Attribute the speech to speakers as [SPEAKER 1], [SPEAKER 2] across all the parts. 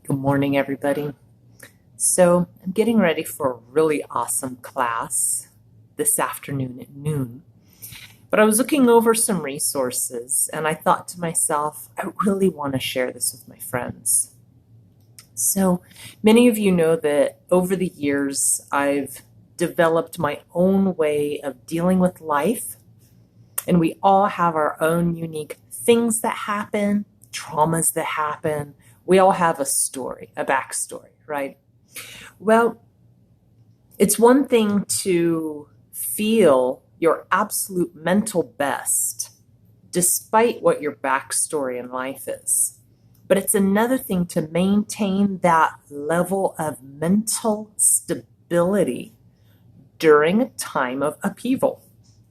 [SPEAKER 1] Good morning, everybody. So, I'm getting ready for a really awesome class this afternoon at noon. But I was looking over some resources and I thought to myself, I really want to share this with my friends. So, many of you know that over the years, I've developed my own way of dealing with life, and we all have our own unique things that happen, traumas that happen. We all have a story, a backstory, right? Well, it's one thing to feel your absolute mental best despite what your backstory in life is. But it's another thing to maintain that level of mental stability during a time of upheaval.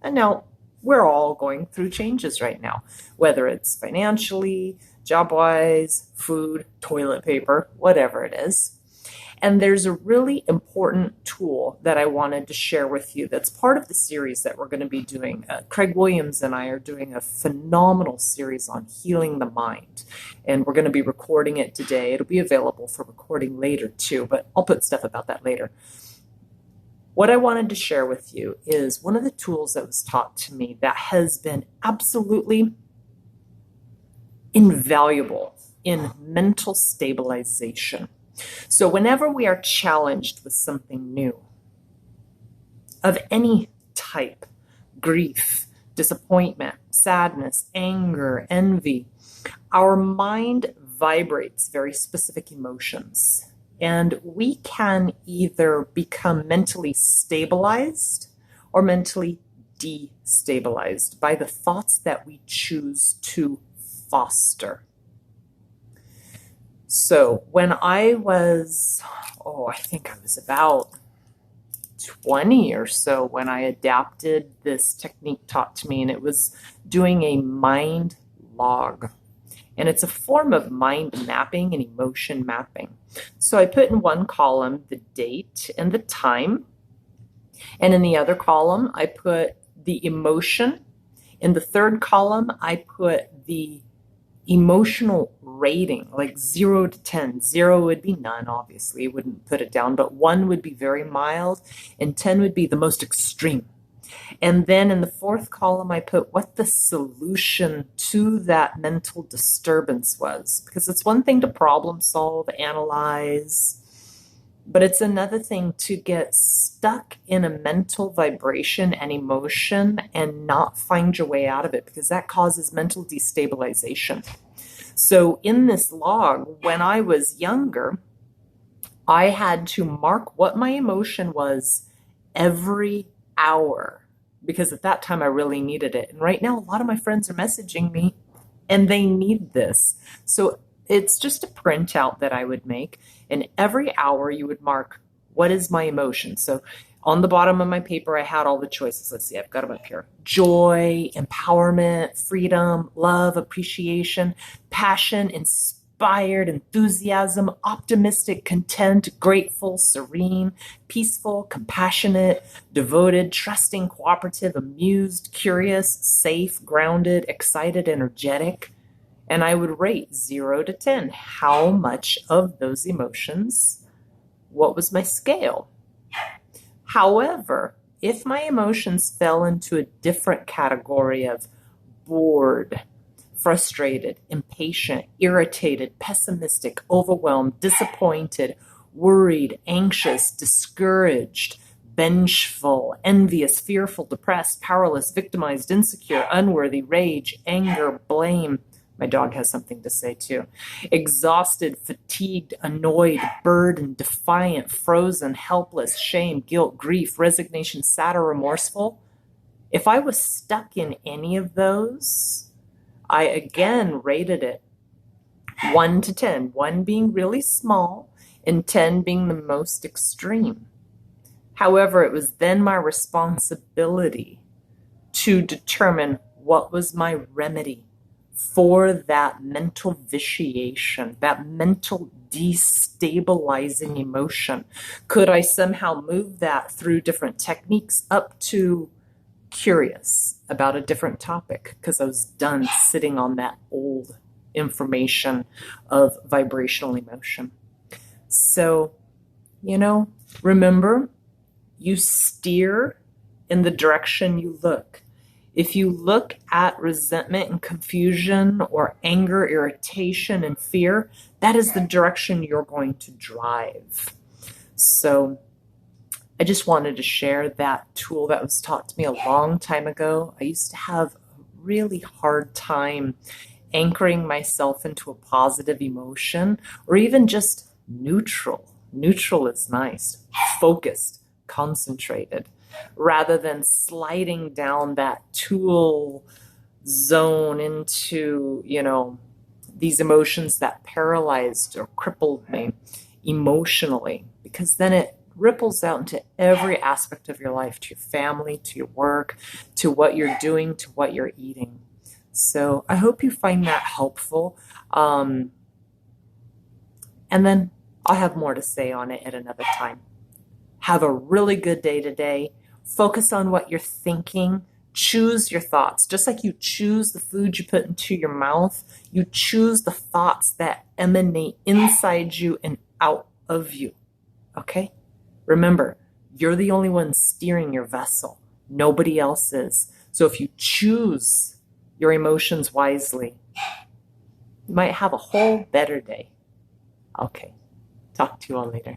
[SPEAKER 1] And now we're all going through changes right now, whether it's financially, job-wise, food, toilet paper, whatever it is. And there's a really important tool that I wanted to share with you that's part of the series that we're going to be doing. Craig Williams and I are doing a phenomenal series on healing the mind. And we're going to be recording it today. It'll be available for recording later too, but I'll put stuff about that later. What I wanted to share with you is one of the tools that was taught to me that has been absolutely invaluable in mental stabilization. So whenever we are challenged with something new of any type, grief, disappointment, sadness, anger, envy, our mind vibrates very specific emotions. And we can either become mentally stabilized or mentally destabilized by the thoughts that we choose to foster. So when I was, I think I was about 20 or so when I adapted this technique taught to me, and it was doing a mind log. And it's a form of mind mapping and emotion mapping. So I put in one column the date and the time, and in the other column I put the emotion. In the third column I put the emotional rating, like 0 to 10. 0 would be none, obviously, wouldn't put it down, but 1 would be very mild, and 10 would be the most extreme. And then in the fourth column, I put what the solution to that mental disturbance was. Because it's one thing to problem solve, analyze, but it's another thing to get stuck in a mental vibration and emotion and not find your way out of it, because that causes mental destabilization. So in this log, when I was younger, I had to mark what my emotion was every hour, because at that time I really needed it. And right now, a lot of my friends are messaging me and they need this. So it's just a printout that I would make. And every hour you would mark, what is my emotion? So on the bottom of my paper, I had all the choices. Let's see, I've got them up here. Joy, empowerment, freedom, love, appreciation, passion, inspired, enthusiasm, optimistic, content, grateful, serene, peaceful, compassionate, devoted, trusting, cooperative, amused, curious, safe, grounded, excited, energetic. And I would rate 0 to 10. How much of those emotions? What was my scale? However, if my emotions fell into a different category of bored, frustrated, impatient, irritated, pessimistic, overwhelmed, disappointed, worried, anxious, discouraged, vengeful, envious, fearful, depressed, powerless, victimized, insecure, unworthy, rage, anger, blame. My dog has something to say too. Exhausted, fatigued, annoyed, burdened, defiant, frozen, helpless, shame, guilt, grief, resignation, sad, or remorseful. If I was stuck in any of those, I again rated it 1 to 10, 1 being really small and 10 being the most extreme. However, it was then my responsibility to determine what was my remedy for that mental vitiation, that mental destabilizing emotion. Could I somehow move that through different techniques up to curious about a different topic? Because I was done sitting on that old information of vibrational emotion. So, remember, you steer in the direction you look. If you look at resentment and confusion or anger, irritation, and fear, that is the direction you're going to drive. So I just wanted to share that tool that was taught to me a long time ago. I used to have a really hard time anchoring myself into a positive emotion or even just neutral. Neutral is nice, focused, concentrated, rather than sliding down that tool zone into, these emotions that paralyzed or crippled me emotionally, because then it ripples out into every aspect of your life, to your family, to your work, to what you're doing, to what you're eating. So I hope you find that helpful. And then I'll have more to say on it at another time. Have a really good day today. Focus on what you're thinking. Choose your thoughts. Just like you choose the food you put into your mouth, you choose the thoughts that emanate inside you and out of you. Okay? Remember, you're the only one steering your vessel. Nobody else is. So if you choose your emotions wisely, you might have a whole better day. Okay. Talk to you all later.